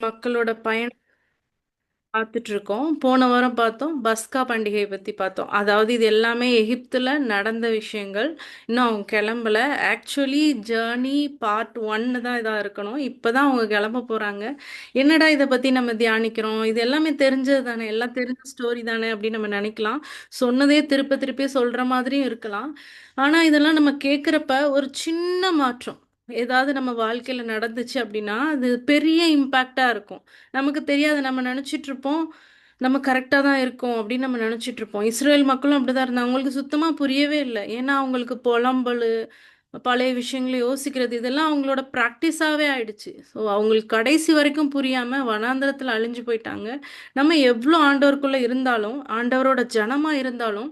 மக்களோட பயணம் பார்த்துட்டு இருக்கோம். போன வாரம் பார்த்தோம் பஸ்கா பண்டிகையை பத்தி பார்த்தோம். அதாவது இது எல்லாமே எகிப்துல நடந்த விஷயங்கள். இன்னும் அவங்க கிளம்பல. ஆக்சுவலி ஜேர்னி பார்ட் 1 தான் இதா இருக்கணும். இப்பதான் அவங்க கிளம்ப போறாங்க. என்னடா இதை பத்தி நம்ம தியானிக்கிறோம்? இது எல்லாமே தெரிஞ்சது தானே, எல்லாம் தெரிஞ்ச ஸ்டோரி தானே அப்படின்னு நம்ம நினைக்கலாம். சொன்னதே திருப்ப திருப்பி சொல்ற மாதிரியும் இருக்கலாம். ஆனா இதெல்லாம் நம்ம கேட்குறப்ப ஒரு சின்ன மாற்றம் ஏதாவது நம்ம வாழ்க்கையில நடந்துச்சு அப்படின்னா அது பெரிய இம்பேக்டா இருக்கும். நமக்கு தெரியாது. நம்ம நினைச்சிட்டு இருப்போம், நம்ம கரெக்டா தான் இருக்கோம் அப்படின்னு நம்ம நினைச்சிட்டு இருப்போம். இஸ்ரேல் மக்களும் அப்படிதான் இருந்தாங்க. அவங்களுக்கு சுத்தமா புரியவே இல்லை. ஏன்னா அவங்களுக்கு புலம்பலு, பழைய விஷயங்களை யோசிக்கிறது இதெல்லாம் அவங்களோட ப்ராக்டிஸாவே ஆயிடுச்சு. ஸோ அவங்களுக்கு கடைசி வரைக்கும் புரியாம வனாந்தரத்துல அழிஞ்சு போயிட்டாங்க. நம்ம எவ்வளோ ஆண்டவருக்குள்ள இருந்தாலும், ஆண்டவரோட ஜனமா இருந்தாலும்,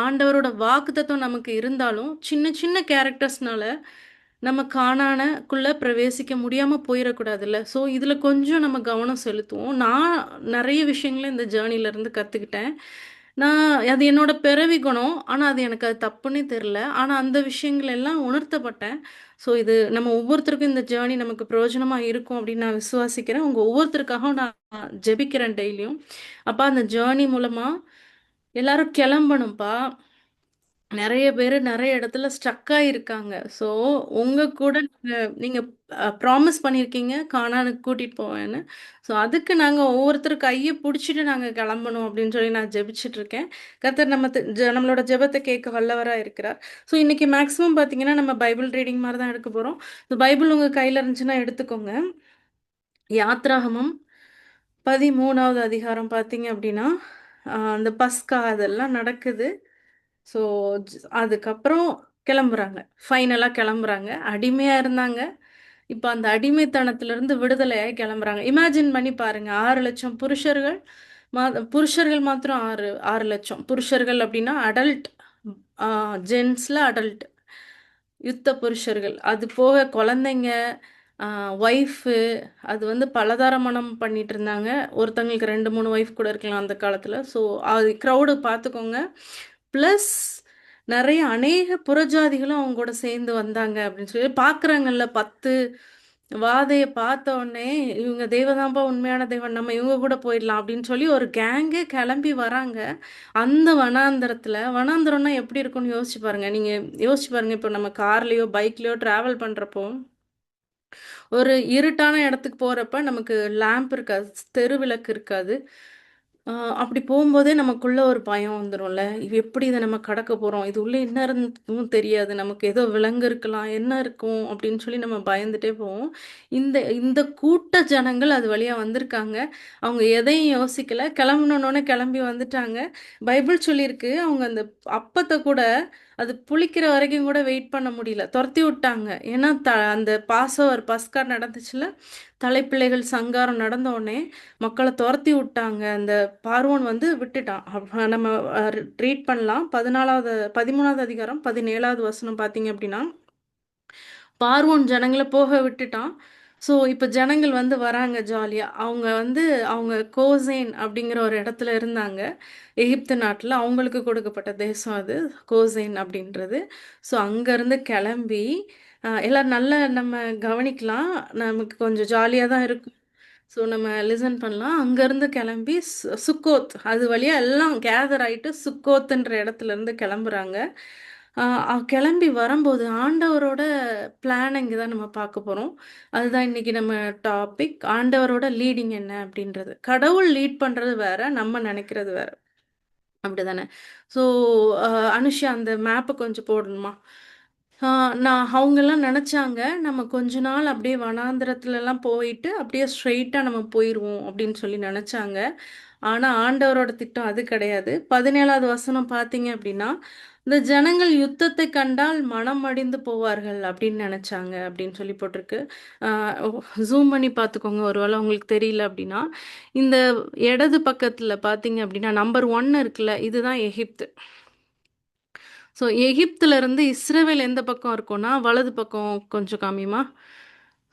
ஆண்டவரோட வாக்குத்தத்தம் நமக்கு இருந்தாலும், சின்ன சின்ன கேரக்டர்ஸ்னால நம்ம கானானுக்குள்ள பிரவேசிக்க முடியாம போயிறக்கூடாதுல்ல. ஸோ இதுல கொஞ்சம் நம்ம கவனம் செலுத்துவோம். நான் நெறைய விஷயங்கள இந்த ஜேர்னில இருந்து கத்துக்கிட்டேன். நான் அது என்னோட பிறவி குணம். ஆனா அது எனக்கு அது தப்புன்னே தெரியல. ஆனா அந்த விஷயங்கள் எல்லாம் உணர்த்தப்பட்டேன். ஸோ இது நம்ம ஒவ்வொருத்தருக்கும் இந்த ஜேர்னி நமக்கு பிரயோஜனமா இருக்கும் அப்படின்னு நான் விசுவாசிக்கிறேன். உங்க ஒவ்வொருத்தருக்காகவும் நான் ஜெபிக்கிறேன் டெய்லியும். அப்பா அந்த ஜேர்னி மூலமா எல்லாரும் கெளம்பணும்ப்பா. நெறைய பேரு நெறைய இடத்துல ஸ்ட்ரக் ஆயிருக்காங்க. ஸோ, உங்க கூட நீங்க ப்ராமிஸ் பண்ணியிருக்கீங்க, கானானுக்கு கூட்டிட்டு போவேன்னு. ஸோ, அதுக்கு நாங்க ஒவ்வொருத்தரும் கைய புடிச்சுட்டு நாங்க கெளம்பணும் அப்படின்னு சொல்லி நான் ஜெபிச்சுட்டு இருக்கேன். கர்த்தர் நம்ம நம்மளோட ஜெபத்த கேட்க வல்லவரா இருக்கிறார். ஸோ, இன்னைக்கு மேக்ஸிமம் பார்த்தீங்கன்னா, நம்ம பைபிள் ரீடிங் மாரி தான் எடுக்க போறோம். ஸோ, பைபிள் உங்க கையில இருந்துச்சுன்னா எடுத்துக்கோங்க. யாத்ராகமம் 13வது அதிகாரம் பார்த்தீங்க அப்படின்னா, அந்த பஸ்கா அதெல்லாம் நடக்குது. ஸோ, அதுக்கப்புறம் கிளம்புறாங்க. ஃபைனலா கிளம்புறாங்க. அடிமையா இருந்தாங்க. இப்ப அந்த அடிமைத்தனத்திலிருந்து விடுதலையாகி கிளம்புறாங்க. இமேஜின் பண்ணி பாருங்க. 6,00,000 புருஷர்கள், மா புருஷர்கள் மாத்திரம் 6,00,000 புருஷர்கள் அப்படின்னா அடல்ட், ஆ ஜென்ட்ஸ்ல அடல்ட். யுத்த புருஷர்கள். அது போக குழந்தைங்க, ஒய்ஃபு, அது வந்து பலதார மணம் பண்ணிட்டு இருந்தாங்க. ஒருத்தங்களுக்கு 2, 3 ஒய்ஃப் கூட இருக்கலாம் அந்த காலத்துல. ஸோ, அது க்ரௌடு பார்த்துக்கோங்க. ப்ளஸ் நெறைய அநேக புறஜாதிகளும் அவங்க கூட சேர்ந்து வந்தாங்க அப்படின்னு சொல்லி பார்க்குறாங்கல்ல. 10 வாதைய பார்த்த உடனே, இவங்க தெய்வதாம்பா உண்மையான தெய்வம். நம்ம இவங்க கூட போயிடலாம் அப்படின்னு சொல்லி ஒரு கேங்கே கிளம்பி வராங்க. அந்த வனாந்தரம்னா எப்படி இருக்கும்னு யோசிச்சு பாருங்க. நீங்க யோசிச்சு பாருங்க. இப்போ நம்ம கார்லயோ, பைக்லயோ டிராவல் பண்றப்போ, ஒரு இருட்டான இடத்துக்கு போறப்ப நமக்கு லேம்ப் இருக்காது, தெரு விளக்கு இருக்காது. ஆ, அப்படி போகும்போதே நமக்குள்ள ஒரு பயம் வந்துரும்ல. இது எப்படி இத நம்ம கடக்க போறோம்? இது உள்ள என்ன இருந்தும் தெரியாது. நமக்கு ஏதோ விலங்கு இருக்கலாம், என்ன இருக்கும் அப்படின்னு சொல்லி நம்ம பயந்துட்டே போவோம். இந்த இந்த கூட்ட ஜனங்கள் அது வழியா வந்திருக்காங்க. அவங்க எதையும் யோசிக்கல. கிளம்பணும்னோனே கிளம்பி வந்துட்டாங்க. பைபிள் சொல்லியிருக்கு, அவங்க அந்த அப்பத்த கூட அது புளிக்கிற வரைக்கும் கூட வெயிட் பண்ண முடியல. தொரத்தி விட்டாங்க. ஏன்னா அந்த பாஸோவர் பஸ்கா நடந்துச்சுல்ல, தலைப்பிள்ளைகள் சங்காரம் நடந்த உடனே மக்களை துரத்தி விட்டாங்க. அந்த பார்வோன் வந்து விட்டுட்டான். நம்ம ரீட் பண்ணலாம். 13வது அதிகாரம் 17வது வசனம் பார்த்தீங்க அப்படின்னா, பார்வோன் ஜனங்கள போக விட்டுட்டான். ஸோ, இப்ப ஜனங்கள் வந்து வராங்க ஜாலியா. அவங்க வந்து அவங்க கோசேன் அப்படிங்கிற ஒரு இடத்துல இருந்தாங்க. எகிப்து நாட்டுல. அவங்களுக்கு கொடுக்கப்பட்ட தேசம் அது. கோசேன் அப்படின்றது. ஸோ, அங்கருந்து கிளம்பி எல்லாரும் நல்லா நம்ம கவனிக்கலாம். நமக்கு கொஞ்சம் ஜாலியா தான் இருக்கும். ஸோ, நம்ம லிசன் பண்ணலாம். அங்கருந்து கிளம்பி சுக்கோத் அது வழியா எல்லாம் கேதர் ஆயிட்டு சுக்கோத்துன்ற இடத்துலருந்து கிளம்புறாங்க. கிளம்பி வரும்போது ஆண்டவரோட பிளானிங் தான் நம்ம பார்க்க போறோம். அதுதான் இன்னைக்கு நம்ம டாபிக். ஆண்டவரோட லீடிங் என்ன அப்படின்றது. கடவுள் லீட் பண்றது வேற, நம்ம நினைக்கிறது வேற. அப்படிதானே? ஸோ, அனுஷா அந்த மேப்ப கொஞ்சம் போடணுமா? நான் அவங்கெல்லாம் நெனச்சாங்க, நம்ம கொஞ்ச நாள் அப்படியே வனாந்திரத்துலலாம் போயிட்டு, அப்படியே ஸ்ட்ரெயிட்டா நம்ம போயிருவோம் அப்படின்னு சொல்லி நெனச்சாங்க. ஆனா, ஆண்டவரோட திட்டம் அது கிடையாது. 17வது வசனம் பார்த்தீங்க அப்படின்னா, "இந்த ஜனங்கள் யுத்தத்தை கண்டால் மனம் மடிந்து போவார்கள்" அப்படின்னு நெனச்சாங்க அப்படின்னு சொல்லி போட்டிருக்கு. அ ஜூம் பண்ணி பார்த்துக்கோங்க. ஒருவேளை உங்களுக்கு தெரியல அப்படின்னா. இந்த இடது பக்கத்துல பார்த்தீங்க அப்படின்னா, நம்பர் 1 இருக்குல்ல, இதுதான் எகிப்து. ஸோ எகிப்துல இருந்து இஸ்ரவேல் எந்த பக்கம் இருக்கும்னா, வலது பக்கம் கொஞ்சம் காமியுமா?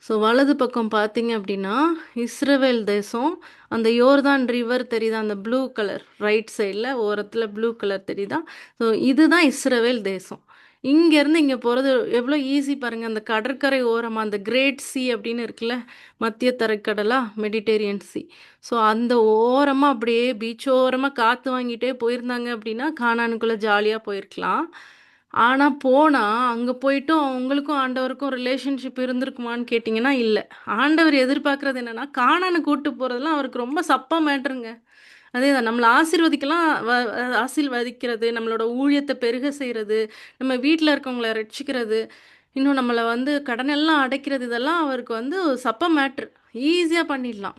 ஸோ வலது பக்கம் பார்த்தீங்க அப்படின்னா, இஸ்ரவேல் தேசம். அந்த யோர்தான் ரிவர் தெரியுதா? அந்த ப்ளூ கலர் ரைட் சைடில் ஓரத்தில் ப்ளூ கலர் தெரியுதா? ஸோ இதுதான் இஸ்ரவேல் தேசம். இங்கேருந்து இங்கே போகிறது எவ்வளோ ஈஸி பாருங்கள். அந்த கடற்கரை ஓரமாக அந்த கிரேட் சி அப்படின்னு இருக்குல்ல, மத்திய தரைக்கடலா மெடிடேரியன் சி. ஸோ அந்த ஓரமாக அப்படியே பீச் ஓரமாக காற்று வாங்கிட்டே போயிருந்தாங்க அப்படின்னா கானானுக்குள்ளே ஜாலியாக போயிருக்கலாம். ஆனால் போனால் அங்கே போயிட்டும் அவங்களுக்கும் ஆண்டவருக்கும் ரிலேஷன்ஷிப் இருந்திருக்குமான்னு கேட்டிங்கன்னா இல்லை. ஆண்டவர் எதிர்பார்க்குறது என்னென்னா கானானு கூட்டு போகிறதுலாம் அவருக்கு ரொம்ப சப்ப மேட்ருங்க. அதேதான் நம்மளை ஆசீர்வதிக்கலாம் ஆசீர்வதிக்கிறது, நம்மளோட ஊழியத்தை பெருக செய்கிறது, நம்ம வீட்டில் இருக்கவங்கள ரட்சிக்கிறது, இன்னும் நம்மளை வந்து கடனெல்லாம் அடைக்கிறது, இதெல்லாம் அவருக்கு வந்து சப்ப மேட்ரு. ஈஸியாக பண்ணிடலாம்.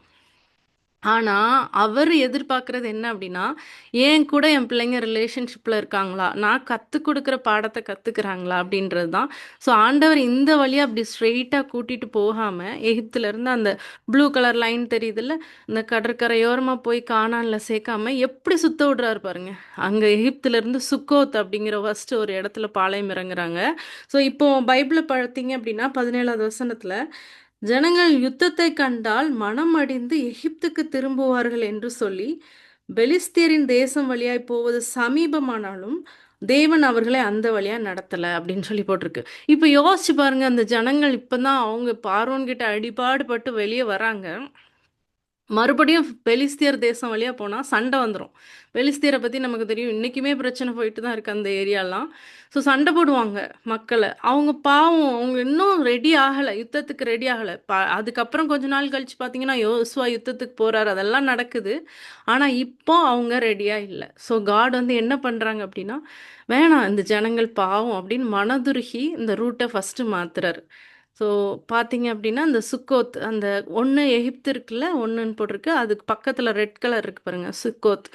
ஆனா, அவரு எதிர்பார்க்கிறது என்ன அப்டின்னா, என் கூட என் பிள்ளைங்க ரிலேஷன்ஷிப்ல இருக்காங்களா? நான் கத்துக் குடுக்குற பாடத்த கத்துக்கிறாங்களா? அப்டின்றது தான். ஸோ ஆண்டவர் இந்த வழியா அப்டி ஸ்ட்ரெய்ட்டா கூட்டிட்டு போகாம, எகிப்திலருந்து அந்த ப்ளூ கலர் லைன் தெரியுதுல்ல? அந்த கடற்கரையோரமா போய் கானான்ல சேர்க்காம, எப்டி சுத்த விடுறாரு பாருங்க. அங்க எகிப்திலருந்து சுக்கோத் அப்டிங்கிற ஃபர்ஸ்ட்டு ஒரு இடத்துல பாளையம் இறங்குறாங்க. ஸோ இப்போ பைபிள பார்த்தீங்க அப்டின்னா, 17வது வசனத்துல ஜனங்கள் யுத்தத்தைக் கண்டால் மனம் அடிந்து எகிப்துக்கு திரும்புவார்கள் என்று சொல்லி பெலிஸ்தியரின் தேசம் வழியாய் போவது சமீபமானாலும் தேவன் அவர்களை அந்த வழியா நடத்தல அப்படின்னு சொல்லி போட்டிருக்கு. இப்ப யோசிச்சு பாருங்க, அந்த ஜனங்கள் இப்பதான் அவங்க பார்வோன் கிட்ட அடிபாடு பட்டு வெளியே வராங்க. மறுபடியும் பெலிஸ்தியர் தேசம் வழியா போனா சண்டை வந்துரும். பெலிஸ்தியரை பத்தி நமக்கு தெரியும். இன்னைக்குமே பிரச்சனை போயிட்டு தான் இருக்கு அந்த ஏரியாலாம். ஸோ சண்டை போடுவாங்க மக்கள. அவங்க பாவம் அவங்க இன்னும் ரெடி ஆகல. யுத்தத்துக்கு ரெடி ஆகல. அதுக்கப்புறம் கொஞ்ச நாள் கழிச்சு பார்த்தீங்கன்னா, யோசுவா யுத்தத்துக்கு போறாரு. அதெல்லாம் நடக்குது. ஆனா இப்போ அவங்க ரெடியா இல்ல. ஸோ காட் வந்து என்ன பண்றாங்க அப்படின்னா, வேணாம் இந்த ஜனங்கள் பாவம் அப்படின்னு மனதுருகி இந்த ரூட்ட ஃபர்ஸ்ட் மாத்துறாரு. ஸோ பார்த்தீங்க அப்படின்னா, அந்த சுக்கோத் அந்த 1 எகிப்து இருக்குல்ல, 1ன்னு போட்டிருக்கு. அதுக்கு பக்கத்துல ரெட் கலர் இருக்கு பாருங்க, சுக்கோத்.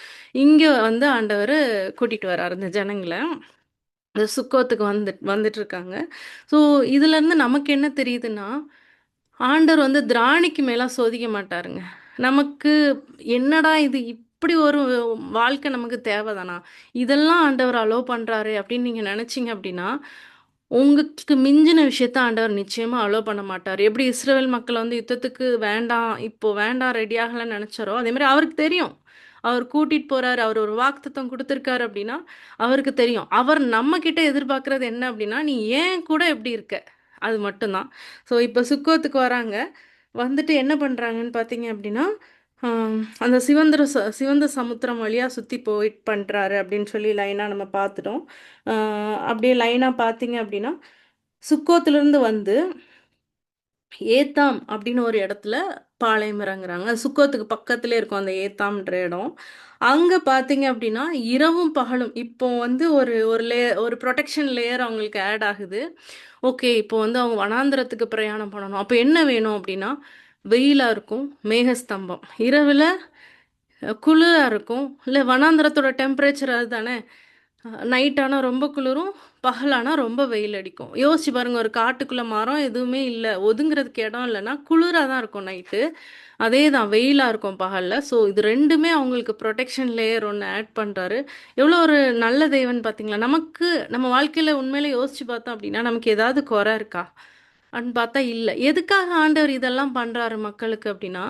இங்க வந்து ஆண்டவரு கூட்டிட்டு வராரு இந்த ஜனங்கள. இந்த சுக்கோத்துக்கு வந்துட்டுருக்காங்க. ஸோ இதுலேருந்து நமக்கு என்ன தெரியுதுன்னா, ஆண்டவர் வந்து திராணிக்கு மேலா சோதிக்க மாட்டாருங்க. நமக்கு என்னடா இது இப்படி ஒரு வாழ்க்கை நமக்கு தேவைதானா? இதெல்லாம் ஆண்டவர் அலோவ் பண்றாரே அப்படின்னு நீங்க நெனச்சீங்க அப்படின்னா, உங்களுக்கு மிஞ்சின விஷயத்த ஆண்டவர் நிச்சயமா அலோவ் பண்ண மாட்டாரு. எப்படி இஸ்ரவேல் மக்கள் வந்து யுத்தத்துக்கு வேண்டாம், இப்போ வேண்டாம் ரெடி ஆகலன்னு நெனச்சாரோ, அதே மாரி அவருக்கு தெரியும். அவர் கூட்டிட்டு போறாரு. அவர் ஒரு வாக்குத்தத்தம் குடுத்துருக்காரு அப்படின்னா, அவருக்கு தெரியும். அவர் நம்மகிட்ட எதிர்பார்க்கிறது என்ன அப்படின்னா, "நீ ஏன் கூட எப்படி இருக்க?" அது மட்டும் தான். ஸோ இப்போ சுக்கோத்துக்கு வராங்க. வந்துட்டு என்ன பண்றாங்கன்னு பார்த்தீங்க அப்படின்னா, அந்த சிவந்த சமுத்திரம் வழியா சுத்தி போயிட் பண்றாரு அப்படின்னு சொல்லி லைனா நம்ம பார்த்துட்டோம். அ அப்படியே லைனா பார்த்தீங்க அப்படின்னா, சுக்கோத்திலிருந்து வந்து ஏத்தாம் அப்படின்னு ஒரு இடத்துல பாளையம் இறங்குறாங்க. அது சுக்கோத்துக்கு பக்கத்திலே இருக்கும் அந்த ஏத்தாம்ன்ற இடம். அங்க பார்த்தீங்க அப்படின்னா, இரவும் பகலும் இப்போ வந்து ஒரு ஒரு புரொடெக்ஷன் லேயர் அவங்களுக்கு ஆட் ஆகுது. ஓகே, இப்போ வந்து அவங்க வனாந்திரத்துக்கு பிரயாணம் பண்ணணும். அப்ப என்ன வேணும் அப்படின்னா, வெயிலா இருக்கும், மேகஸ்தம்பம். இரவுல குளிரா இருக்கும். இல்ல வனாந்திரத்தோட டெம்பரேச்சர் அதுதானே. நைட் ஆனா ரொம்ப குளிரும், பகலானா ரொம்ப வெயில் அடிக்கும். யோசிச்சு பாருங்க, ஒரு காட்டுக்குள்ள மரம் எதுவுமே இல்ல, ஒதுங்குறதுக்கு இடம் இல்லன்னா, குளிரா தான் இருக்கும் நைட்டு. அதேதான் வெயிலா இருக்கும் பகல்ல. ஸோ இது 2மே அவங்களுக்கு புரொடெக்ஷன் லேயர் ஒண்ணு ஆட் பண்றாரு. எவ்வளோ ஒரு நல்ல தெய்வன் பார்த்தீங்களா? நமக்கு நம்ம வாழ்க்கையில உண்மையிலே யோசிச்சு பார்த்தோம் அப்படின்னா, நமக்கு ஏதாவது குறை இருக்கா? அப்படின்னு பார்த்தா இல்ல. எதுக்காக ஆண்டவர் இதெல்லாம் பண்றாரு மக்களுக்கு அப்படின்னா,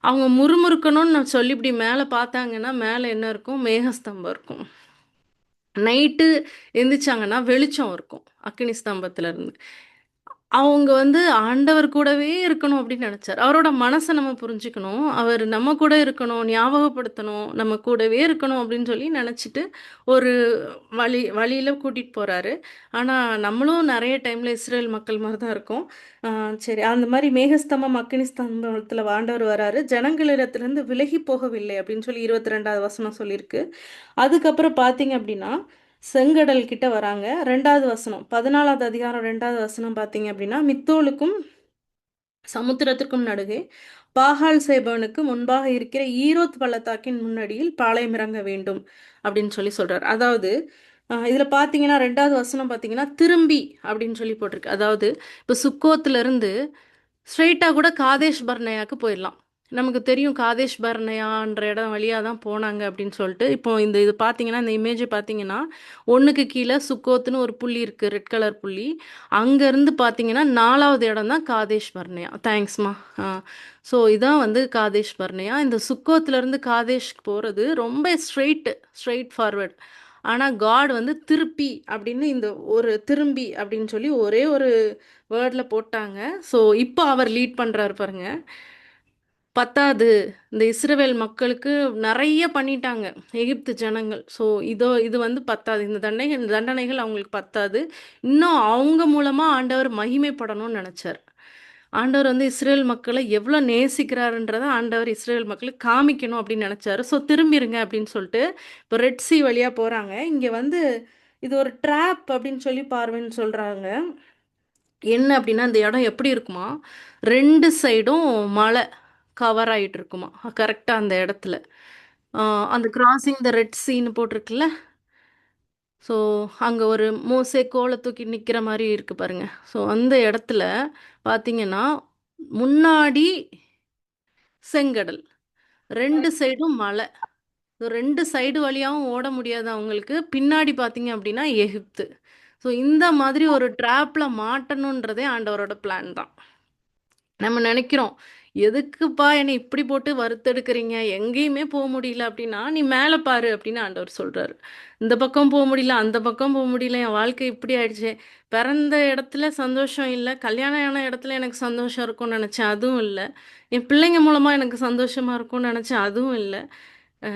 அவங்க முறுமுறுக்கணும்னு நான் சொல்லி இப்படி மேல பார்த்தாங்கன்னா, மேல என்ன இருக்கும்? மேகஸ்தம்பம் இருக்கும். நைட்டு எந்திரிச்சாங்கன்னா வெளிச்சம் இருக்கும். அக்கினி ஸ்தம்பத்துல இருந்து. அவங்க வந்து ஆண்டவர் கூடவே இருக்கணும் அப்படின்னு நெனச்சாரு. அவரோட மனச நம்ம புரிஞ்சுக்கணும். அவர் நம்ம கூட இருக்கணும், ஞாபகப்படுத்தணும், நம்ம கூடவே இருக்கணும் அப்படின்னு சொல்லி நெனச்சுட்டு, ஒரு வழியில கூட்டிட்டு போறாரு. ஆனா, நம்மளும் நெறைய டைம்ல இஸ்ரேல் மக்கள் மாரி தான் இருக்கோம். ஆ சரி, அந்த மாரி மேகஸ்தம்பம், அக்கினி ஸ்தம்பத்துல ஆண்டவர் வராரு. ஜனங்களிடத்திலிருந்து விலகி போகவில்லை அப்படின்னு சொல்லி 22வது வசனம் சொல்லியிருக்கு. அதுக்கப்புறம் பார்த்தீங்க அப்படின்னா, செங்கடல் கிட்ட வராங்க. 2வது வசனம் 14வது அதிகாரம் 2வது வசனம் பார்த்தீங்க அப்படின்னா, மித்தோலுக்கும் சமுத்திரத்திற்கும் நடுவே பாகால் சேபோனுக்கு முன்பாக இருக்கிற ஈரோத் பள்ளத்தாக்கின் முன்னடியில் பாளையம் இறங்க வேண்டும் அப்படின்னு சொல்லி சொல்றாரு. அதாவது இதுல பார்த்தீங்கன்னா 2வது வசனம் பார்த்தீங்கன்னா, திரும்பி அப்படின்னு சொல்லி போட்டிருக்கு. அதாவது இப்போ சுக்கோத்துல இருந்து ஸ்ட்ரெயிட்டா கூட காதேஷ் பர்னேயாக்கு போயிடலாம். நமக்கு தெரியும் காதேஷ் பர்னேயான்ற இடம் வழியா தான் போனாங்க அப்படின்னு சொல்லிட்டு. இப்போ இது பார்த்தீங்கன்னா, இந்த இமேஜ பார்த்தீங்கன்னா, 1க்கு கீழ சுக்கோத்ன்னு ஒரு புள்ளி இருக்கு. ரெட் கலர் புள்ளி. அங்கருந்து பார்த்தீங்கன்னா, 4வது இடம் தான் காதேஷ் பர்னேயா. தேங்க்ஸ்மா. ஆ. ஸோ இதான் வந்து காதேஷ் பர்னேயா. இந்த சுக்கோத்லேருந்து காதேஷ்க்கு போறது ரொம்ப ஸ்ட்ரெயிட் ஃபார்வர்ட். ஆனா காட் வந்து திருப்பி அப்படின்னு இந்த ஒரு திரும்பி அப்படின்னு சொல்லி ஒரே ஒரு வேர்ட்ல போட்டாங்க. ஸோ இப்போ அவர் லீட் பண்றாரு பாருங்க. பத்தாது, இந்த இஸ்ரவேல் மக்களுக்கு நெறைய பண்ணிட்டாங்க, எகிப்து ஜனங்கள். ஸோ இது வந்து பத்தாது. இந்த தண்டனைகள் அவங்களுக்கு பத்தாது. இன்னும் அவங்க மூலமா ஆண்டவர் மகிமைப்படணும்னு நெனச்சாரு. ஆண்டவர் வந்து இஸ்ரேல் மக்களை எவ்வளோ நேசிக்கிறாருன்றத ஆண்டவர் இஸ்ரேல் மக்களுக்கு காமிக்கணும் அப்படின்னு நெனச்சாரு. ஸோ திரும்பிருங்க அப்படின்னு சொல்லிட்டு, இப்போ ரெட் சி வழியா போறாங்க. இங்க வந்து இது ஒரு ட்ராப் அப்படின்னு சொல்லி பார்வைன்னு சொல்றாங்க. என்ன அப்படின்னா, அந்த இடம் எப்படி இருக்குமா, 2 சைடும் மலை கவர் ஆயிட்டு இருக்குமா, கரெக்ட்டா அந்த இடத்துல. ஆ அந்த கிராசிங் த ரெட் சீன்னு போட்டிருக்குல்ல, ஸோ அங்க ஒரு மோசே கோல தூக்கி நிக்கிற மாரி இருக்கு பாருங்க. ஸோ அந்த இடத்துல பார்த்தீங்கன்னா, முன்னாடி செங்கடல், 2 சைடும் மலை. 2 சைடு வழியாவும் ஓட முடியாது அவங்களுக்கு. பின்னாடி பார்த்தீங்க அப்படின்னா எகிப்து. ஸோ இந்த மாதிரி ஒரு ட்ராப்ல மாட்டணுன்றதே ஆண்டவரோட பிளான் தான். நம்ம நினைக்கிறோம், "எதுக்குப்பா என்னை இப்படி போட்டு வறுத்தெடுக்கிறீங்க? எங்கேயுமே போ முடியல." அப்படின்னா, "நீ மேல பாரு." அப்படின்னு ஆண்டவர் சொல்றாரு. இந்த பக்கம் போ முடியல, அந்த பக்கம் போ முடியல. என் வாழ்க்கை இப்படி ஆயிடுச்சே. பிறந்த இடத்துல சந்தோஷம் இல்ல. கல்யாணம் ஆன இடத்துல எனக்கு சந்தோஷம் இருக்கும்னு நெனச்சேன். அதுவும் இல்ல. என் பிள்ளைங்க மூலமா எனக்கு சந்தோஷமா இருக்கும்னு நெனச்சேன். அதுவும் இல்ல. அ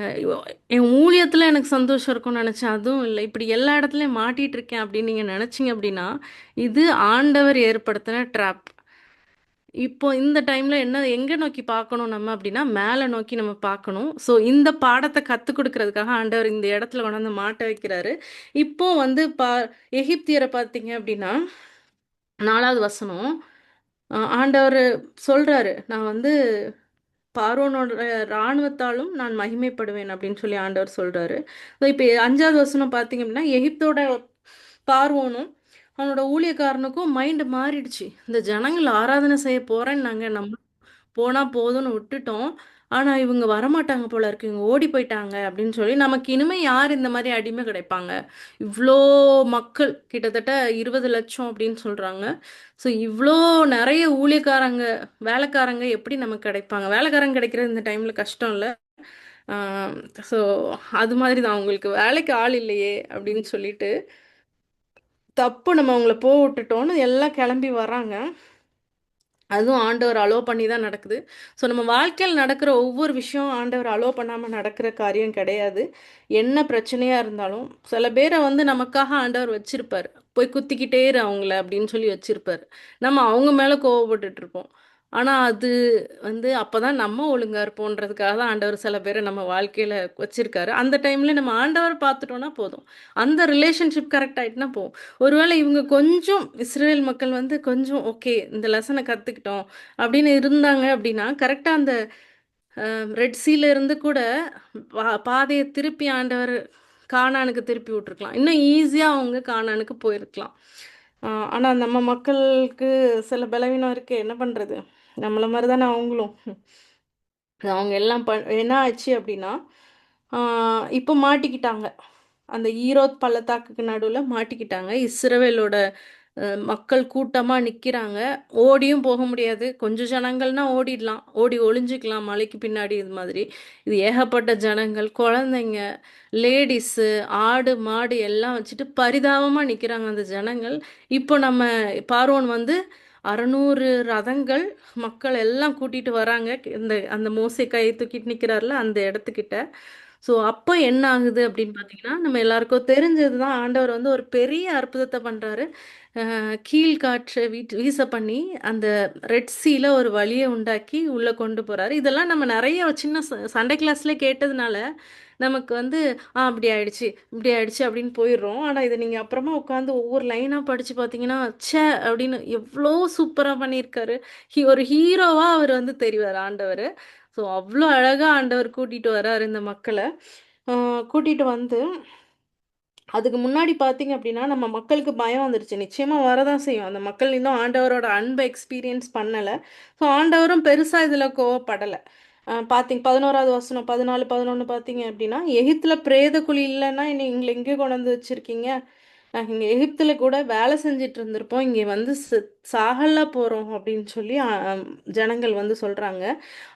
என் ஊழியத்துல எனக்கு சந்தோஷம் இருக்கும்னு நெனச்சேன். அதுவும் இல்ல. இப்படி எல்லா இடத்துலயும் மாட்டிட்டு இருக்கேன் அப்படின்னு நீங்க நெனச்சீங்க அப்படின்னா, இது ஆண்டவர் ஏற்படுத்தின ட்ராப். இப்போ இந்த டைம்ல என்ன எங்க நோக்கி பார்க்கணும் நம்ம அப்படின்னா, மேல நோக்கி நம்ம பார்க்கணும். ஸோ இந்த பாடத்த கத்துக் குடுக்கிறதுக்காக ஆண்டவர் இந்த இடத்துல கொண்டாந்து மாட்ட வைக்கிறாரு. இப்போ வந்து எகிப்தியர பார்த்தீங்க அப்படின்னா, 4வது வசனம். ஆண்டவரு சொல்றாரு, "நான் வந்து பார்வோனோட ராணுவத்தாலும் நான் மகிமைப்படுவேன்" அப்படின்னு சொல்லி ஆண்டவர் சொல்றாரு. ஸோ இப்போ 5வது வசனம் பார்த்தீங்க அப்படின்னா, எகிப்தோட பார்வோனும், அவனோட ஊழியக்காரனுக்கும் மைண்ட் மாறிடுச்சு. இந்த ஜனங்கள் ஆராதனை செய்ய போறேன்னாங்க. நம்ம போனா போதும்னு விட்டுட்டோம். ஆனா, இவங்க வரமாட்டாங்க போல இருக்கு. இவங்க ஓடி போயிட்டாங்க அப்படின்னு சொல்லி, நமக்கு இனிமே யார் இந்த மாரி அடிமை கிடைப்பாங்க? இவ்ளோ மக்கள் கிட்டத்தட்ட 20,00,000 அப்படின்னு சொல்றாங்க. ஸோ இவ்ளோ நெறைய ஊழியக்காரங்க, வேலைக்காரங்க எப்படி நமக்கு கிடைப்பாங்க? வேலைக்காரங்க கிடைக்கிறது இந்த டைம்ல கஷ்டம் இல்ல? ஆ ஸோ அது மாதிரி தான். அவங்களுக்கு வேலைக்கு ஆள் இல்லையே அப்படின்னு சொல்லிட்டு, தப்பு நம்ம அவங்கள விட்டுட்டோம்னு எல்லாம் கிளம்பி வராங்க. அதுவும் ஆண்டவர் அலோ பண்ணி தான் நடக்குது. ஸோ நம்ம வாழ்க்கையில் நடக்கிற ஒவ்வொரு விஷயம் ஆண்டவர் அலோ பண்ணாம நடக்கிற காரியம் கிடையாது. என்ன பிரச்சனையா இருந்தாலும், சில பேர வந்து நமக்காக ஆண்டவர் வச்சிருப்பாரு. போய் குத்திக்கிட்டே இரு அவங்கள அப்படின்னு சொல்லி வச்சிருப்பாரு. நம்ம அவங்க மேல கோவப்பட்டுட்டு இருப்போம். ஆனா அது வந்து அப்பதான் நம்ம ஒழுங்கா இருப்போன்றதுக்காக தான் ஆண்டவர் சில பேர நம்ம வாழ்க்கையில வச்சிருக்காரு. அந்த டைம்ல நம்ம ஆண்டவர பார்த்துட்டோம்னா போதும். அந்த ரிலேஷன்ஷிப் கரெக்ட் ஆயிட்டுனா போதும். ஒருவேளை இவங்க கொஞ்சம் இஸ்ரேல் மக்கள் வந்து கொஞ்சம் ஓகே இந்த லெசனை கற்றுக்கிட்டோம் அப்படின்னு இருந்தாங்க அப்படின்னா கரெக்டாக அந்த ரெட் சீல இருந்து கூட பாதையை திருப்பி ஆண்டவர் கானானுக்கு திருப்பி விட்டுருக்கலாம். இன்னும் ஈஸியாக அவங்க கானானுக்கு போயிருக்கலாம். ஆனால் நம்ம மக்களுக்கு சில பலவீனம் இருக்கு, என்ன பண்ணுறது? நம்மள மாதிரி தானே அவங்களும். அவங்க எல்லாம் என்ன ஆச்சு அப்படின்னா, இப்போ மாட்டிக்கிட்டாங்க. அந்த ஈரோத் பள்ளத்தாக்குக்கு நடுவுல மாட்டிக்கிட்டாங்க. இஸ்ரவேலோட மக்கள் கூட்டமா நிக்கிறாங்க. ஓடியும் போக முடியாது. கொஞ்சம் ஜனங்கள்னா ஓடிடலாம். ஓடி ஒளிஞ்சுக்கலாம் மலைக்கு பின்னாடி இது மாதிரி. இது ஏகப்பட்ட ஜனங்கள், குழந்தைங்க, லேடீஸு, ஆடு, மாடு எல்லாம் வச்சுட்டு பரிதாபமா நிக்கிறாங்க அந்த ஜனங்கள். இப்போ நம்ம பார்வோன் வந்து 600 ரதங்கள், மக்கள் எல்லாம் கூட்டிட்டு வராங்க. அந்த மோசே கையை தூக்கிட்டு நிக்கிறார்ல அந்த இடத்துக்கிட்ட. ஸோ அப்போ என்ன ஆகுது அப்படின்னு பார்த்தீங்கன்னா, நம்ம எல்லாருக்கும் தெரிஞ்சது தான். ஆண்டவர் வந்து ஒரு பெரிய அற்புதத்தை பண்றாரு. கீழ்காற்றை வீச பண்ணி, அந்த ரெட் சீல ஒரு வழிய உண்டாக்கி உள்ள கொண்டு போறாரு. இதெல்லாம் நம்ம நெறைய சின்ன சண்டே கிளாஸ்ல கேட்டதுனால, நமக்கு வந்து அப்படி ஆயிடுச்சு, இப்படி ஆயிடுச்சு அப்படின்னு போயிடுறோம். ஆனா இத நீங்க அப்புறமா உட்காந்து ஒவ்வொரு லைனா படிச்சு பார்த்தீங்கன்னா, ச்சே! அப்படின்னு எவ்ளோ சூப்பரா பண்ணியிருக்காரு. ஒரு ஹீரோவா அவர் வந்து தெரிவாரு ஆண்டவரு. ஸோ அவ்ளோ அழகா ஆண்டவர் கூட்டிட்டு வராரு இந்த மக்கள. ஆ கூட்டிட்டு வந்து அதுக்கு முன்னாடி பார்த்தீங்க அப்படின்னா, நம்ம மக்களுக்கு பயம் வந்துருச்சு. நிச்சயமா வரதான் செய்யும். அந்த மக்கள் இன்னும் ஆண்டவரோட அன்ப எக்ஸ்பீரியன்ஸ் பண்ணல. ஸோ ஆண்டவரும் பெருசா இதுல கோவப்படல. பார்த்தீங்க 11வது வசனம் 14, 11 பார்த்தீங்க அப்படின்னா, "எகிப்துல பிரேத குழி இல்லன்னா, எங்கள எங்க கொண்டு வந்து வச்சிருக்கீங்க? நாங்க இங்க எகிப்துல கூட வேலை செஞ்சுட்டு இருந்திருப்போம். இங்க வந்து சாகல போறோம்." அப்படின்னு சொல்லி ஜனங்கள் வந்து சொல்றாங்க.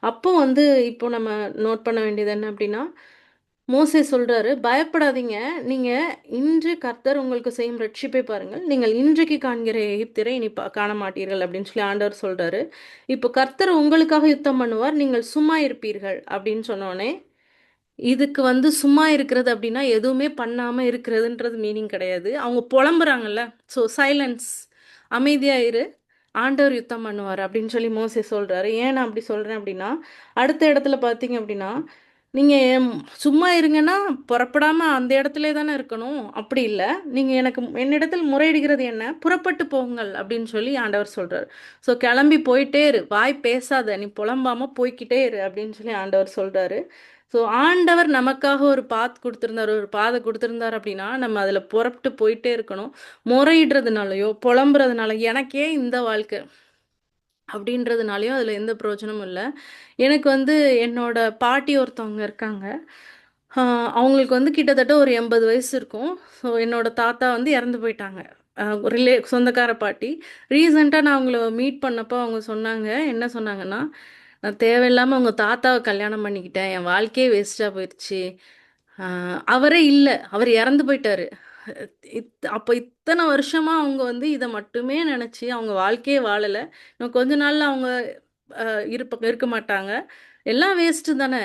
அப்போ வந்து இப்போ நம்ம நோட் பண்ண வேண்டியது என்ன அப்படின்னா, மோசே சொல்றாரு, பயப்படாதீங்க. நீங்க இன்று கர்த்தர் உங்களுக்கு செய்யும் ரட்சிப்பை பாருங்கள். நீங்கள் இன்றைக்கு காண்கிற எகிப்தியரை இனி காண மாட்டீர்கள் அப்படின்னு சொல்லி ஆண்டவர் சொல்றாரு. இப்போ கர்த்தர் உங்களுக்காக யுத்தம் பண்ணுவார். நீங்கள் சும்மா இருப்பீர்கள் அப்படின்னு சொன்னோனே, இதுக்கு வந்து சும்மா இருக்கிறது அப்படின்னா எதுவுமே பண்ணாம இருக்கிறதுன்றது மீனிங் கிடையாது. அவங்க புலம்புறாங்கல்ல. ஸோ சைலன்ஸ், அமைதியா இரு. ஆண்டவர் யுத்தம் பண்ணுவார் அப்படின்னு சொல்லி மோசே சொல்றாரு. ஏன் நான் அப்படி சொல்றேன் அப்படின்னா, அடுத்த இடத்துல பார்த்தீங்க அப்படின்னா, நீங்க சும்மா இருங்கன்னா புறப்படாம அந்த இடத்திலே தானே இருக்கணும். அப்படி இல்ல. நீங்க எனக்கு என்னிடத்தில் முறையிடுகிறது என்ன? புறப்பட்டு போங்கள் அப்படின்னு சொல்லி ஆண்டவர் சொல்றாரு. ஸோ கிளம்பி போயிட்டே இரு. வாய் பேசாத. நீ புலம்பாம போய்க்கிட்டே இரு அப்படின்னு சொல்லி ஆண்டவர் சொல்றாரு. ஸோ ஆண்டவர் நமக்காக ஒரு பாத் கொடுத்துருந்தார், ஒரு பாதை கொடுத்துருந்தார் அப்படின்னா நம்ம அதில் புறப்பட்டு போயிட்டே இருக்கணும். முறையிடுறதுனாலயோ புலம்புறதுனால எனக்கே இந்த வாழ்க்கை அப்படின்றதுனாலயும் அதில் எந்த பிரயோஜனமும் இல்லை. எனக்கு வந்து என்னோட பாட்டி ஒருத்தவங்க இருக்காங்க. அவங்களுக்கு வந்து கிட்டத்தட்ட ஒரு 80 வயசு இருக்கும். ஸோ என்னோட தாத்தா வந்து இறந்து போயிட்டாங்க. சொந்தக்கார பாட்டி. ரீசெண்டாக நான் அவங்கள மீட் பண்ணப்போ அவங்க சொன்னாங்க, என்ன சொன்னாங்கன்னா, நான் தேவையில்லாமல் உங்கள் தாத்தாவை கல்யாணம் பண்ணிக்கிட்டேன், என் வாழ்க்கையே வேஸ்ட்டாக போயிடுச்சு. அவரே இல்லை, அவர் இறந்து போயிட்டாரு. அப்போ இத்தனை வருஷமா அவங்க வந்து இதை மட்டுமே நினச்சி அவங்க வாழ்க்கையே வாழலை. இன்னும் கொஞ்ச நாள்ல அவங்க இருக்க மாட்டாங்க. எல்லாம் வேஸ்ட்டு தானே.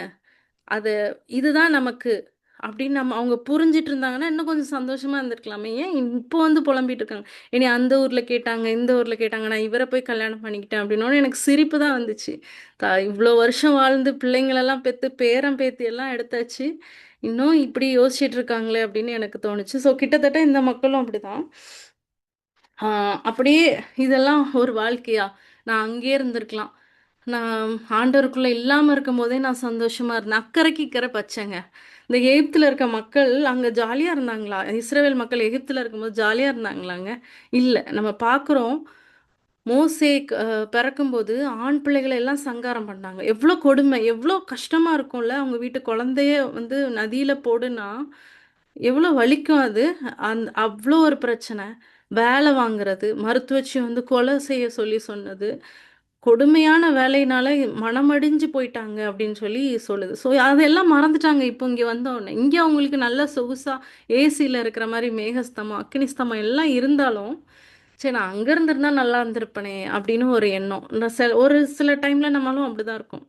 அது இதுதான் நமக்கு அப்படின்னு அவங்க புரிஞ்சிட்டு இருந்தாங்கன்னா இன்னும் கொஞ்சம் சந்தோஷமா இருந்திருக்கலாமே. ஏன் இப்போ வந்து புலம்பிட்டு இருக்காங்க. இனி அந்த ஊர்ல கேட்டாங்க, இந்த ஊர்ல கேட்டாங்க, நான் இவரை போய் கல்யாணம் பண்ணிக்கிட்டேன் அப்படின்னோடனே எனக்கு சிரிப்பு தான் வந்துச்சு. இவ்வளோ வருஷம் வாழ்ந்து பிள்ளைங்களெல்லாம் பெற்று பேரன் பேத்தி எல்லாம் எடுத்தாச்சு, இன்னும் இப்படி யோசிச்சுட்டு இருக்காங்களே அப்படின்னு எனக்கு தோணுச்சு. ஸோ கிட்டத்தட்ட இந்த மக்களும் அப்படிதான். அப்படியே இதெல்லாம் ஒரு வாழ்க்கையா? நான் அங்கேயே இருந்திருக்கலாம். நான் ஆண்டவருக்குள்ள இல்லாம இருக்கும்போதே நான் சந்தோஷமா இருந்தேன். அக்கறைக்கு இக்கரை பச்சைங்க. இந்த எகிப்துல இருக்க மக்கள் அங்க ஜாலியா இருந்தாங்களா? இஸ்ரவேல் மக்கள் எகிப்துல இருக்கும்போது ஜாலியா இருந்தாங்களாங்க? இல்ல. நம்ம பார்க்குறோம். மோசே பிறக்கும்போது ஆண் பிள்ளைகளை எல்லாம் சங்காரம் பண்ணாங்க. எவ்வளோ கொடுமை! எவ்வளோ கஷ்டமா இருக்கும்ல. அவங்க வீட்டு குழந்தைய வந்து நதியில போடுனா, எவ்வளோ வலிக்கும் அது. அவ்வளோ ஒரு பிரச்சனை. வேலை வாங்குறது, மருத்துவச்சி வந்து கொலை செய்ய சொல்லி சொன்னது. கொடுமையான வேலையினால மனமடிஞ்சு போயிட்டாங்க அப்படின்னு சொல்லி சொல்லுது. ஸோ அதெல்லாம் மறந்துட்டாங்க இப்போ இங்கே வந்தோடனே. இங்கே அவங்களுக்கு நல்ல சொகுசா ஏசியில் இருக்கிற மாதிரி மேகஸ்தமம், அக்னிஸ்தமம் எல்லாம் இருந்தாலும், சரி நான் அங்கே இருந்திருந்தா நல்லா இருந்திருப்பனே அப்படின்னு ஒரு எண்ணம். ஒரு சில டைமில் நம்மளும் அப்படிதான் இருக்கும்.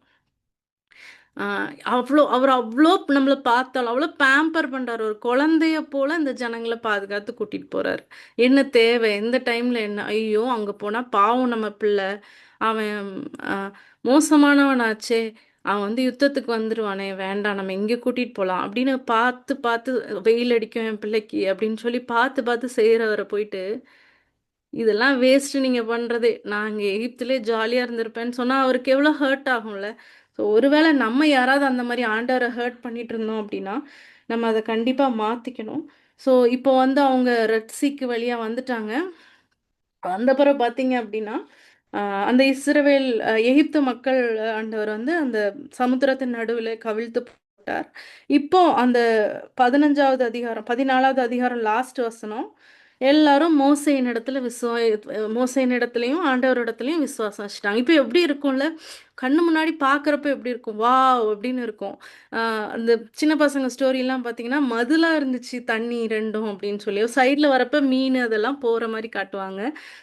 அவர் அவ்வளோ நம்மள பார்த்தாலும், அவ்வளோ பேம்பர் பண்றாரு. ஒரு குழந்தைய போல இந்த ஜனங்கள பாதுகாத்து கூட்டிட்டு போறாரு. என்ன தேவை? எந்த டைம்ல என்ன? ஐயோ! அங்க போனா பாவம் நம்ம பிள்ளை. அவன் அ மோசமானவனாச்சே! அவன் வந்து யுத்தத்துக்கு வந்துருவானே! வேண்டாம் நம்ம இங்க கூட்டிட்டு போலாம். அப்படின்னு பார்த்து, பார்த்து வெயில் அடிக்கும் என் பிள்ளைக்கு அப்படின்னு சொல்லி பார்த்து, பார்த்து செய்றவர போயிட்டு இதெல்லாம் வேஸ்ட்டு நீங்க பண்றதே. நான் அங்க எகிப்திலே ஜாலியா இருந்திருப்பேன்னு சொன்னா, அவருக்கு எவ்வளோ ஹர்ட் ஆகும்ல. ஸோ ஒருவேளை நம்ம யாராவது அந்த மாரி ஆண்டவர ஹர்ட் பண்ணிட்டு இருந்தோம் அப்படின்னா, நம்ம அத கண்டிப்பா மாத்திக்கணும். ஸோ இப்போ வந்து அவங்க ரெட் சீக்கு வழியா வந்துட்டாங்க. வந்த பிறகு பார்த்தீங்க அப்படின்னா, அ அந்த இஸ்ரவேல் எகிப்து மக்கள் ஆண்டவர் வந்து அந்த சமுத்திரத்தின் நடுவில கவிழ்த்து போட்டார். இப்போ அந்த 15வது அதிகாரம் 14வது அதிகாரம் லாஸ்ட் வசனம், எல்லாரும் மோசேயின் இடத்துல மோசேயின் இடத்துலயும், ஆண்டவரிடத்துலயும் விசுவாசம் வச்சுட்டாங்க. இப்போ எப்படி இருக்கும்ல, கண்ணு முன்னாடி பார்க்குறப்ப எப்படி இருக்கும்? வாவ்! அப்படின்னு இருக்கும். அ அந்த சின்ன பசங்க ஸ்டோரிலாம் பார்த்தீங்கன்னா, மதுலா இருந்துச்சு தண்ணி 2ம் அப்படின்னு சொல்லி. சைடுல வரப்ப மீன் அதெல்லாம் போற மாரி காட்டுவாங்க.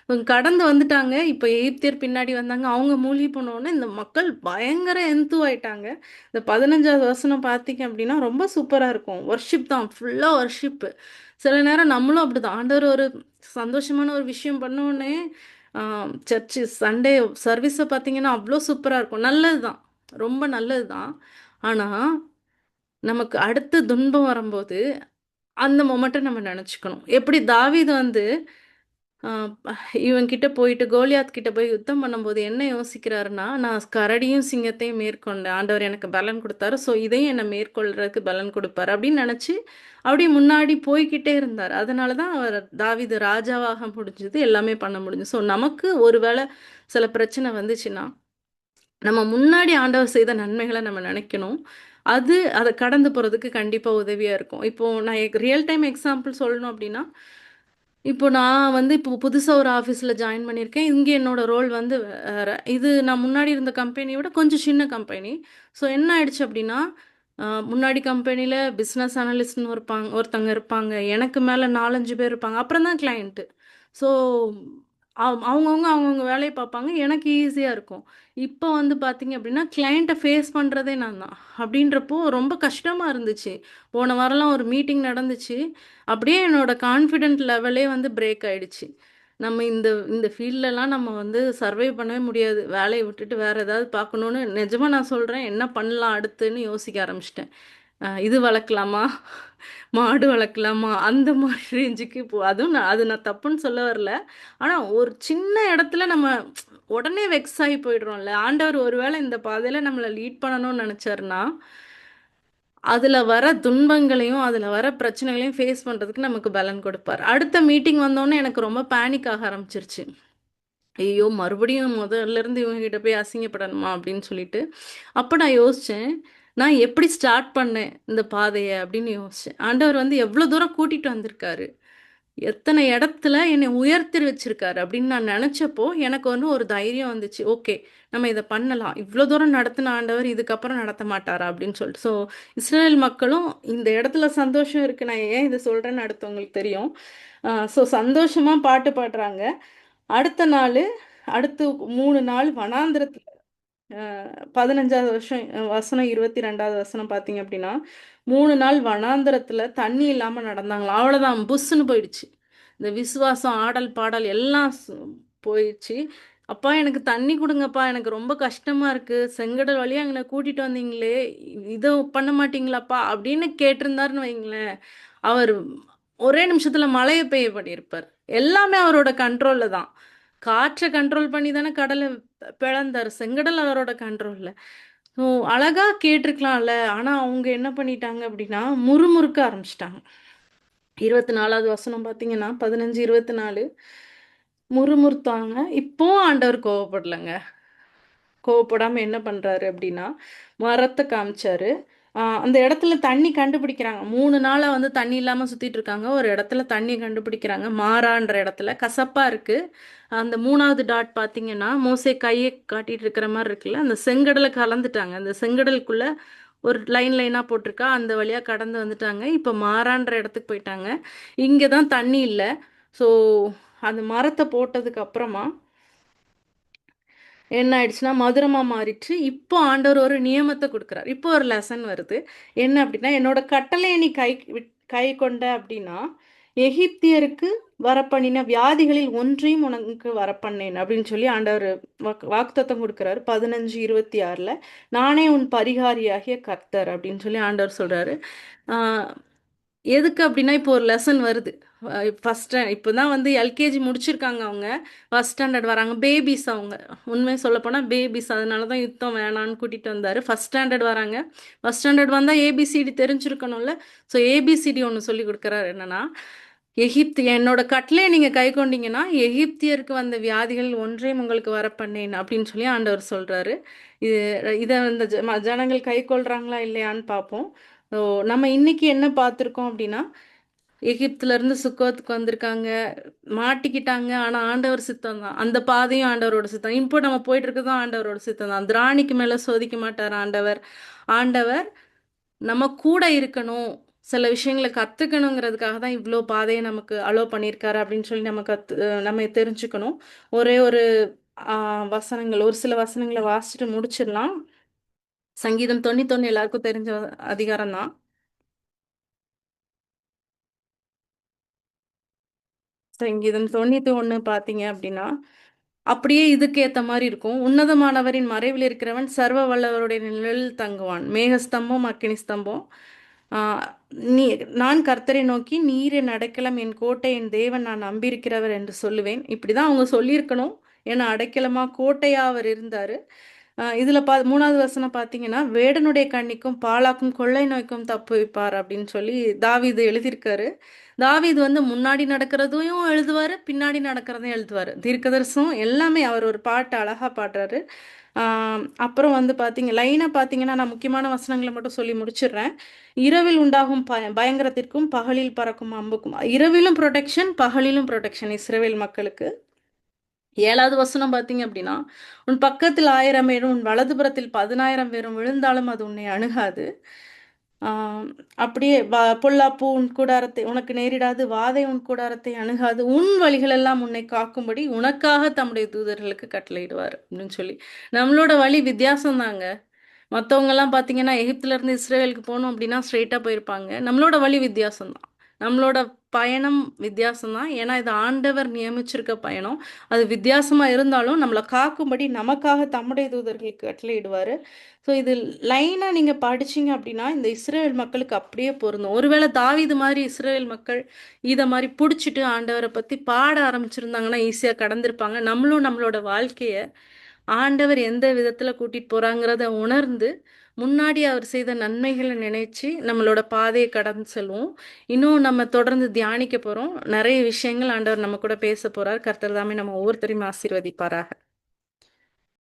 இவங்க கடந்து வந்துட்டாங்க. இப்ப எகிப்தியர் பின்னாடி வந்தாங்க. அவங்க மூழ்கி போனோனே இந்த மக்கள் பயங்கர ஆயிட்டாங்க. இந்த 15வது வசனம் பார்த்தீங்க அப்படின்னா, ரொம்ப சூப்பரா இருக்கும். வொர்ஷிப் தான். ஃபுல்லா வொர்ஷிப். சில நேரம் நம்மளும் அப்படிதான். ஆண்டவர் ஒரு சந்தோஷமான ஒரு விஷயம் பண்ண உடனே, ஆ சர்ச்சு சண்டே சர்வீஸ பார்த்தீங்கன்னா, அவ்ளோ சூப்பரா இருக்கும். நல்லது தான். ரொம்ப நல்லது தான். ஆனா, நமக்கு அடுத்து துன்பம் வரும்போது, அந்த மொமெண்ட்ட நம்ம நெனச்சுக்கணும். எப்படி தாவீது வந்து ஆ இவன் கிட்ட போயிட்டு கோலியாத் கிட்ட போய் யுத்தம் பண்ணும்போது என்ன யோசிக்கிறாருன்னா, நான் கரடியும், சிங்கத்தையும் மேற்கொண்டேன். ஆண்டவர் எனக்கு பலன் குடுத்தாரு. ஸோ இதையும் என்ன மேற்கொள்றதுக்கு பலன் குடுப்பாரு. அப்படின்னு நெனச்சு, அப்படியே முன்னாடி போய்க்கிட்டே இருந்தாரு. அதனால தான் தாவீது ராஜாவாக முடிஞ்சது. எல்லாமே பண்ண முடிஞ்சது. ஸோ நமக்கு ஒரு வேள சில பிரச்சனை வந்துச்சுன்னா, நம்ம முன்னாடி ஆண்டவர் செய்த நன்மைகள நம்ம நெனைக்கணும். அத கடந்து போறதுக்கு கண்டிப்பா உதவியா இருக்கும். இப்போ நான் ரியல் டைம் எக்ஸாம்பிள் சொல்லணும் அப்படின்னா, இப்போ நான் வந்து இப்போ புதுசா ஒரு ஆஃபீஸ்ல ஜாயின் பண்ணியிருக்கேன். இங்க என்னோட ரோல் வந்து வேற. இது நான் முன்னாடி இருந்த கம்பெனிய விட கொஞ்சம் சின்ன கம்பெனி. ஸோ என்ன ஆயிடுச்சு அப்டின்னா, முன்னாடி கம்பெனியில பிஸ்னஸ் அனலிஸ்ட்னு ஒருத்தங்க இருப்பாங்க. எனக்கு மேல 4, 5 பேர் இருப்பாங்க. அப்புறம் தான் கிளையன்ட்டு. ஸோ அவங்கவங்க வேலைய பார்ப்பாங்க. எனக்கு ஈஸியா இருக்கும். இப்போ வந்து பார்த்தீங்க அப்படின்னா, கிளையண்ட்ட ஃபேஸ் பண்றதே நான் தான். அப்படின்றப்போ ரொம்ப கஷ்டமா இருந்துச்சு. போன வாரம்லாம் ஒரு மீட்டிங் நடந்துச்சு. அப்படியே என்னோட கான்ஃபிடென்ட் லெவலே வந்து பிரேக் ஆயிடுச்சு. நம்ம இந்த இந்த ஃபீல்ட்லலாம் நம்ம வந்து சர்வை பண்ணவே முடியாது. வேலைய விட்டுட்டு வேற ஏதாவது பார்க்கணும்னு நிஜமா நான் சொல்றேன். என்ன பண்ணலாம் அடுத்துன்னு யோசிக்க ஆரம்பிச்சுட்டேன். இது வளர்க்கலாமா? மாடு வளர்க்கலாமா? அந்த மாரி ரேஞ்சுக்கு இப்போ அதுவும் நான் தப்புன்னு சொல்ல வரல. ஆனா ஒரு சின்ன இடத்துல நம்ம உடனே வெக்ஸ் ஆகி போயிடுறோம்ல. ஆண்டவர் ஒருவேளை இந்த பாதையில நம்மள லீட் பண்ணணும்னு நெனச்சாருன்னா, அதுல வர துன்பங்களையும், அதுல வர பிரச்சனைகளையும் ஃபேஸ் பண்றதுக்கு நமக்கு பலன் கொடுப்பார். அடுத்த மீட்டிங் வந்தோனே எனக்கு ரொம்ப பேனிக் ஆக ஆரம்பிச்சுருச்சு. ஐயோ! மறுபடியும் முதல்லருந்து இவங்ககிட்ட போய் அசிங்கப்படணுமா? அப்படின்னு சொல்லிட்டு. அப்ப நான் யோசிச்சேன். நான் எப்படி ஸ்டார்ட் பண்ணேன் இந்த பாதைய அப்படின்னு யோசிச்சேன். ஆண்டவர் வந்து எவ்வளோ தூரம் கூட்டிட்டு வந்திருக்காரு. எத்தனை இடத்துல என்னை உயர்த்தி வச்சிருக்காரு அப்படின்னு நான் நெனச்சப்போ, எனக்கு வந்து ஒரு தைரியம் வந்துச்சு. ஓகே, நம்ம இத பண்ணலாம். இவ்வளோ தூரம் நடத்தின ஆண்டவர் இதுக்கப்புறம் நடத்த மாட்டாரா? அப்படின்னு சொல்லிட்டு. ஸோ இஸ்ரவேல் மக்களும் இந்த இடத்துல சந்தோஷம் இருக்கு. நான் ஏன் இத சொல்றேன்னு அடுத்தவங்களுக்கு தெரியும். ஸோ சந்தோஷமா பாட்டு பாடுறாங்க. அடுத்த நாளு, அடுத்து 3 நாள் வனாந்திரத்துல 15வது வருஷம் வசனம் 22வது வசனம் பார்த்தீங்க அப்படின்னா, 3 நாள் வனாந்திரத்துல தண்ணி இல்லாம நடந்தாங்களாம். அவ்வளோதான் புஸ்ஸுன்னு போயிடுச்சு. இந்த விசுவாசம், ஆடல், பாடல் எல்லாம் போயிடுச்சு. "அப்பா எனக்கு தண்ணி குடுங்கப்பா, எனக்கு ரொம்ப கஷ்டமா இருக்கு. செங்கடல் வழியா எங்கள கூட்டிட்டு வந்தீங்களே, இத பண்ண மாட்டீங்களாப்பா?" அப்படின்னு கேட்டிருந்தாருன்னு வைங்களேன், அவர் ஒரே நிமிஷத்துல மழைய பெய்ய பண்ணியிருப்பார். எல்லாமே அவரோட கண்ட்ரோல்ல தான். காற்ற கண்ட்ரோல் பண்ணி தானே கடல பிளந்தாரு. செங்கடல் அவரோட கண்ட்ரோல்ல. ஸோ அழகா கேட்டிருக்கலாம்ல. ஆனா அவங்க என்ன பண்ணிட்டாங்க அப்படின்னா, முறுமுறுக்க ஆரம்பிச்சுட்டாங்க. 24வது வசனம் பார்த்தீங்கன்னா, 15, 24 முறுமுறுத்தாங்க. இப்பவும் ஆண்டவர் கோவப்படலங்க. கோவப்படாம என்ன பண்றாரு அப்படின்னா, மரத்த காமிச்சாரு. அந்த இடத்துல தண்ணி கண்டுபிடிக்கிறாங்க. 3 நாளா வந்து தண்ணி இல்லாம சுத்திட்டு இருக்காங்க. ஒரு இடத்துல தண்ணி கண்டுபிடிக்கிறாங்க. மாறான்ற இடத்துல. கசப்பா இருக்கு. அந்த 3வது டாட் பார்த்தீங்கன்னா, மோசே கைய காட்டிட்டு இருக்கிற மாரி இருக்குல்ல, அந்த செங்கடல கலந்துட்டாங்க. அந்த செங்கடலுக்குள்ள ஒரு லைன் லைனா போட்டிருக்கா. அந்த வழியா கடந்து வந்துட்டாங்க. இப்ப மாறான்ற இடத்துக்கு போயிட்டாங்க. இங்க தான் தண்ணி இல்ல. ஸோ அந்த மரத்த போட்டதுக்கு அப்புறமா என்ன ஆயிடுச்சுன்னா, மதுரமா மாறிடுச்சு. இப்போ ஆண்டவர் ஒரு நியமத்த குடுக்குறார். இப்போ ஒரு லெசன் வருது. என்ன அப்டின்னா, என்னோட கட்டளைய நீ கைக்கொண்ட அப்டின்னா, எகிப்தியருக்கு வரப்பண்ணின வியாதிகளில் ஒன்றையும் உனக்கு வரப்பண்ணேன் அப்டின்னு சொல்லி ஆண்டவர் வாக்குத்தத்தம் குடுக்குறாரு. 15:26ல நானே உன் பரிகாரியாகிய கர்த்தர் அப்டின்னு சொல்லி ஆண்டவர் சொல்றாரு. ஆ எதுக்கு அப்டின்னா, இப்போ ஒரு லெசன் வருது. ஃபர்ஸ்ட் இப்போ தான் வந்து எல்கேஜி முடிச்சிருக்காங்க அவங்க. ஃபர்ஸ்ட் ஸ்டாண்டர்ட் வராங்க. பேபீஸ் அவங்க. உண்மைய சொல்லப்போனா பேபீஸ். அதனால தான் யுத்தம் வேணான்னு கூட்டிட்டு வந்தாரு. ஃபர்ஸ்ட் ஸ்டாண்டர்ட் வராங்க. ஃபர்ஸ்ட் ஸ்டாண்டர்ட் வந்தா ஏபிசிடி தெரிஞ்சிருக்கணும்ல. ஸோ ஏபிசிடி ஒண்ணு சொல்லிக் குடுக்குறாரு. என்னன்னா, என்னோட கட்டளைய நீங்க கைக்கொண்டீங்கன்னா, எகிப்தியருக்கு வந்த வியாதிகளில் ஒன்றையும் உங்களுக்கு வரப்பண்ணேன் அப்படின்னு சொல்லி ஆண்டவர் சொல்றாரு. இது இத இந்த ஜனங்கள் கைக்கொள்றாங்களா இல்லையான்னு பார்ப்போம். ஸோ நம்ம இன்னைக்கு என்ன பார்த்துருக்கோம் அப்படின்னா, எகிப்துல இருந்து சுக்கோத்துக்கு வந்திருக்காங்க. மாட்டிக்கிட்டாங்க. ஆனா ஆண்டவர் சித்தம் தான். அந்த பாதையும் ஆண்டவரோட சித்தம். இப்போ நம்ம போயிட்டு இருக்கிறதும் ஆண்டவரோட சித்தம் தான். திராணிக்கு மேல சோதிக்க மாட்டார் ஆண்டவர். ஆண்டவர் நம்ம கூட இருக்கணும். சில விஷயங்கள கத்துக்கணுங்கிறதுக்காக தான் இவ்ளோ பாதைய நமக்கு அலோ பண்ணியிருக்காரு அப்படின்னு சொல்லி நம்ம தெரிஞ்சுக்கணும். ஒரே ஒரு ஆ வசனங்கள் ஒரு சில வசனங்கள வாசிச்சுட்டு முடிச்சிடலாம். சங்கீதம் 91 எல்லாருக்கும் தெரிஞ்ச அதிகாரம் தான். சங்கீதம் 91 பார்த்தீங்க அப்படின்னா, அப்படியே இதுக்கு ஏத்த மாரி இருக்கும். உன்னதமானவரின் மறைவில் இருக்கிறவன் சர்வ வல்லவருடைய நிழலில் தங்குவான். மேகஸ்தம்பம், அக்கினி ஸ்தம்பம். ஆ, நீ நான் கர்த்தரை நோக்கி நீர் என் அடைக்கலம், என் கோட்டை, என் தேவன், நான் நம்பியிருக்கிறவர் என்று சொல்லுவேன். இப்படிதான் அவங்க சொல்லியிருக்கணும். ஏன்னா அடைக்கலமா கோட்டையா அவர் இருந்தாரு. இதுல 3வது வசனம் பார்த்தீங்கன்னா, வேடனுடைய கண்ணிக்கும் பாழாக்கும் கொள்ளை நோய்க்கும் தப்புவிப்பார் அப்படின்னு சொல்லி தாவீது எழுதியிருக்காரு. தாவீது வந்து முன்னாடி நடக்கிறதையும் எழுதுவாரு, பின்னாடி நடக்கிறதையும் எழுதுவாரு. தீர்க்கதரிசனம் எல்லாமே அவர் ஒரு பாட்டு அழகா பாடுறாரு. அப்புறம் வந்து பார்த்தீங்க லைனா பார்த்தீங்கன்னா, நான் முக்கியமான வசனங்கள மட்டும் சொல்லி முடிச்சிடுறேன். இரவில் உண்டாகும் பயங்கரத்திற்கும், பகலில் பறக்கும் அம்புக்கும். இரவிலும் புரொடெக்ஷன், பகலிலும் புரொடெக்ஷன் இஸ்ரவேல் மக்களுக்கு. 7வது வசனம் பார்த்தீங்க அப்படின்னா, உன் பக்கத்தில் 1000 பேரும், உன் வலதுபுறத்தில் 10,000 பேரும் விழுந்தாலும் அது உன்னை அணுகாது. ஆம், அப்படியே பொல்லாப்பு உன் கூடாரத்தை உனக்கு நேரிடாது, வாதை உன் கூடாரத்தை அணுகாது, உன் வழிகளெல்லாம் உன்னை காக்கும்படி உனக்காக தம்முடைய தூதர்களுக்கு கட்டளையிடுவார் அப்படின்னு சொல்லி. நம்மளோட வழி வித்தியாசம் தாங்க. மற்றவங்கெல்லாம் பார்த்தீங்கன்னா எகிப்துல இருந்து இஸ்ரேலுக்கு போகணும் அப்படின்னா ஸ்ட்ரெயிட்டாக போயிருப்பாங்க. நம்மளோட வழி வித்தியாசம் தான். நம்மளோட பயணம் வித்தியாசம் தான். ஏன்னா இது ஆண்டவர் நியமிச்சிருக்க பயணம். அது வித்தியாசமா இருந்தாலும் நம்மளை காக்கும்படி நமக்காக தம்முடைய தூதர்களுக்கு கட்டளையிடுவாரு. ஸோ இது லைனா நீங்க படிச்சீங்க அப்படின்னா இந்த இஸ்ரேல் மக்களுக்கு அப்படியே பொருந்தும். ஒருவேளை தாவீது மாதிரி இஸ்ரேல் மக்கள் இதை மாதிரி பிடிச்சிட்டு ஆண்டவரை பத்தி பாட ஆரம்பிச்சிருந்தாங்கன்னா ஈஸியா கடந்திருப்பாங்க. நம்மளும் நம்மளோட வாழ்க்கைய ஆண்டவர் எந்த விதத்துல கூட்டிட்டு போறாங்கிறத உணர்ந்து முன்னாடி அவர் செய்த நன்மைகளை நினைச்சு நம்மளோட பாதையை கடந்து செல்வோம். இன்னும் நம்ம தொடர்ந்து தியானிக்க போறோம். நிறைய விஷயங்கள் ஆண்டவர் நம்ம கூட பேச போறார். கர்த்தர் தாமே நம்ம ஒவ்வொருத்தரையும் ஆசீர்வதிப்பாராக.